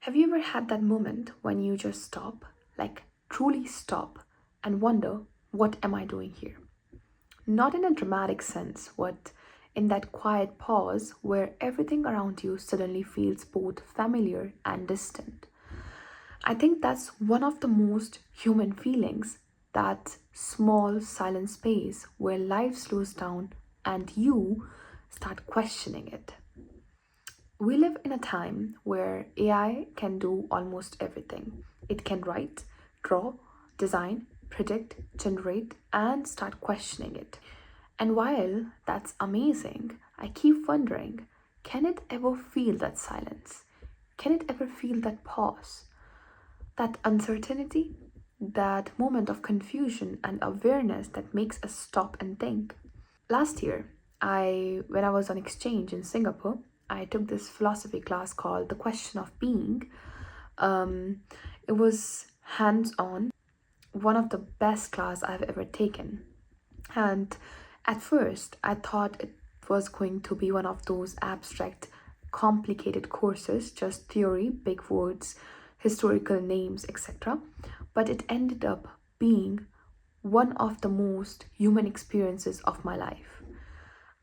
Have you ever had that moment when you just stop, like truly stop, and wonder, what am I doing here? Not in a dramatic sense, but in that quiet pause where everything around you suddenly feels both familiar and distant. I think that's one of the most human feelings, that small silent space where life slows down and you start questioning it. We live in a time where AI can do almost everything. It can write, draw, design, predict, generate, and start questioning it. And while that's amazing, I keep wondering, can it ever feel that silence? Can it ever feel that pause, that uncertainty, that moment of confusion and awareness that makes us stop and think? Last year, when I was on exchange in Singapore, I took this philosophy class called The Question of Being. Um, it was hands-on, one of the best class I've ever taken. And at first, I thought it was going to be one of those abstract, complicated courses, just theory, big words, historical names, etc. But it ended up being one of the most human experiences of my life.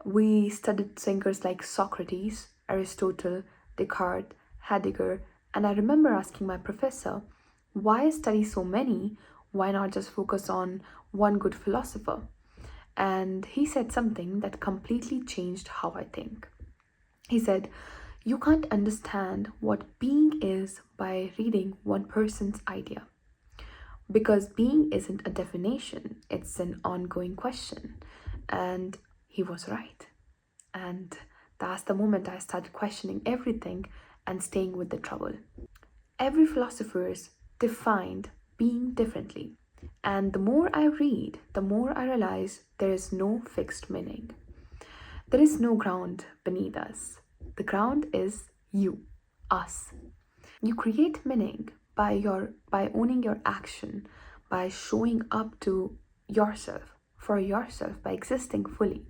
We studied thinkers like Socrates, Aristotle, Descartes, Heidegger, and I remember asking my professor, why study so many? Why not just focus on one good philosopher? And he said something that completely changed how I think. He said, you can't understand what being is by reading one person's idea. Because being isn't a definition, it's an ongoing question. And he was right. And that's the moment I started questioning everything and staying with the trouble. Every philosopher's defined being differently. And the more I read, the more I realize there is no fixed meaning. There is no ground beneath us. The ground is you, us. You create meaning by owning your action, by showing up to yourself, for yourself, by existing fully.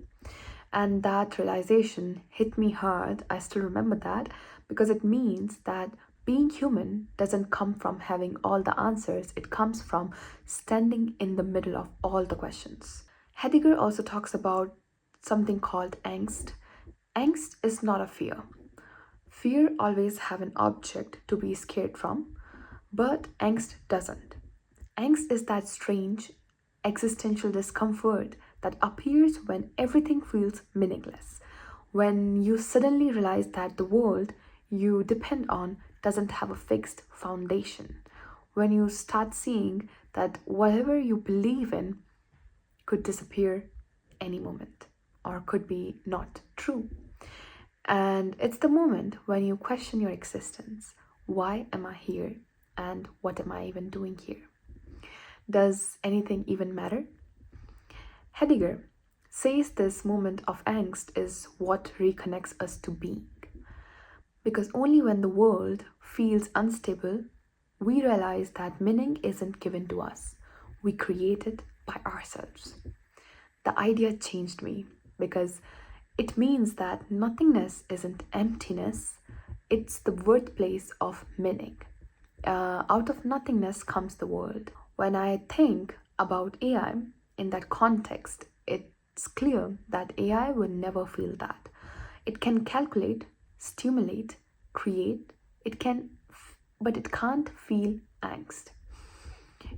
And that realization hit me hard. I still remember that because it means that being human doesn't come from having all the answers, it comes from standing in the middle of all the questions. Heidegger also talks about something called angst. Angst is not a fear. Fear always have an object to be scared from, but angst doesn't. Angst is that strange existential discomfort that appears when everything feels meaningless, when you suddenly realize that the world you depend on doesn't have a fixed foundation, when you start seeing that whatever you believe in could disappear any moment or could be not true. And it's the moment when you question your existence. Why am I here? And what am I even doing here? Does anything even matter? Heidegger says this moment of angst is what reconnects us to being. Because only when the world feels unstable, we realize that meaning isn't given to us. We create it by ourselves. The idea changed me because it means that nothingness isn't emptiness, it's the birthplace of meaning. Out of nothingness comes the world. When I think about AI in that context, it's clear that AI will never feel that. It can calculate, stimulate, create, but it can't feel angst.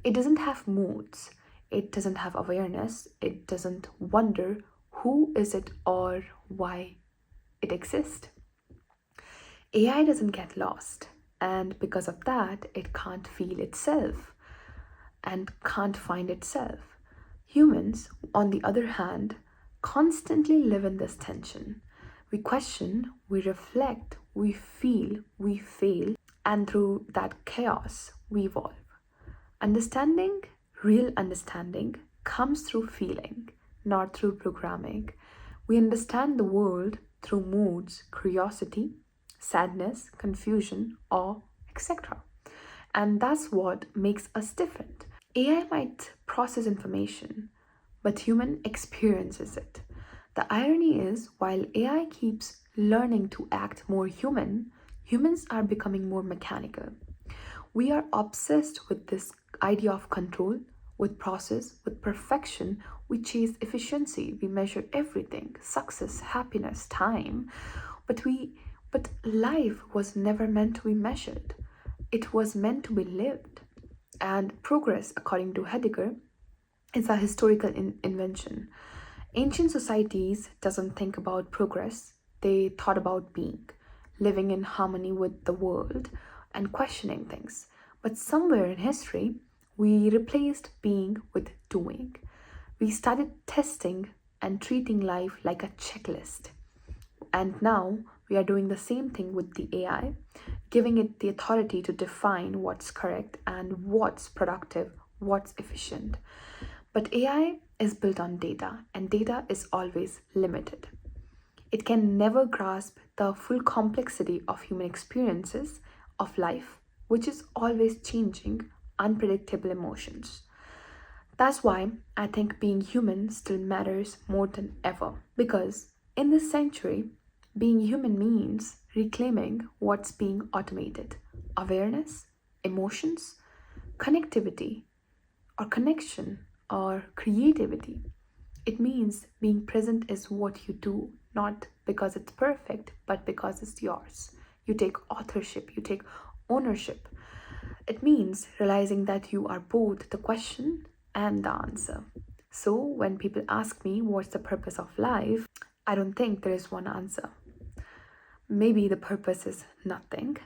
It doesn't have moods, it doesn't have awareness, it doesn't wonder who is it or why it exists. AI doesn't get lost, and because of that, it can't feel itself and can't find itself. Humans, on the other hand, constantly live in this tension. We question, we reflect, we feel, we fail, and through that chaos, we evolve. Understanding, real understanding, comes through feeling, not through programming. We understand the world through moods, curiosity, sadness, confusion, awe, etc. And that's what makes us different. AI might process information, but human experiences it. The irony is, while AI keeps learning to act more human, Humans are becoming more mechanical. We are obsessed with this idea of control, with process, with perfection. We chase efficiency. We measure everything: success, happiness, time. But life was never meant to be measured. It was meant to be lived. And progress, according to Heidegger, is a historical invention. Ancient societies doesn't think about progress. They thought about being, living in harmony with the world and questioning things. But somewhere in history, we replaced being with doing. We started testing and treating life like a checklist. And now we are doing the same thing with the AI, giving it the authority to define what's correct and what's productive, what's efficient. But AI is built on data, and data is always limited. It can never grasp the full complexity of human experiences of life, which is always changing, unpredictable emotions. That's why I think being human still matters more than ever. Because in this century, being human means reclaiming what's being automated: awareness, emotions, connectivity, or connection, or creativity. It means being present is what you do, not because it's perfect, but because it's yours. You take authorship, you take ownership. It means realizing that you are both the question and the answer. So, when people ask me what's the purpose of life, I don't think there is one answer. Maybe the purpose is nothing,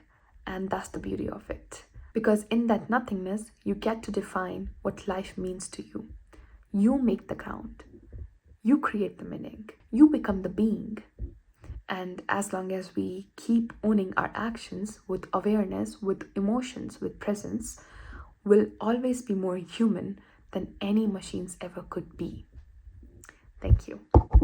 and that's the beauty of it. Because in that nothingness, you get to define what life means to you. You make the ground, you create the meaning, you become the being. And as long as we keep owning our actions with awareness, with emotions, with presence, we'll always be more human than any machines ever could be. Thank you.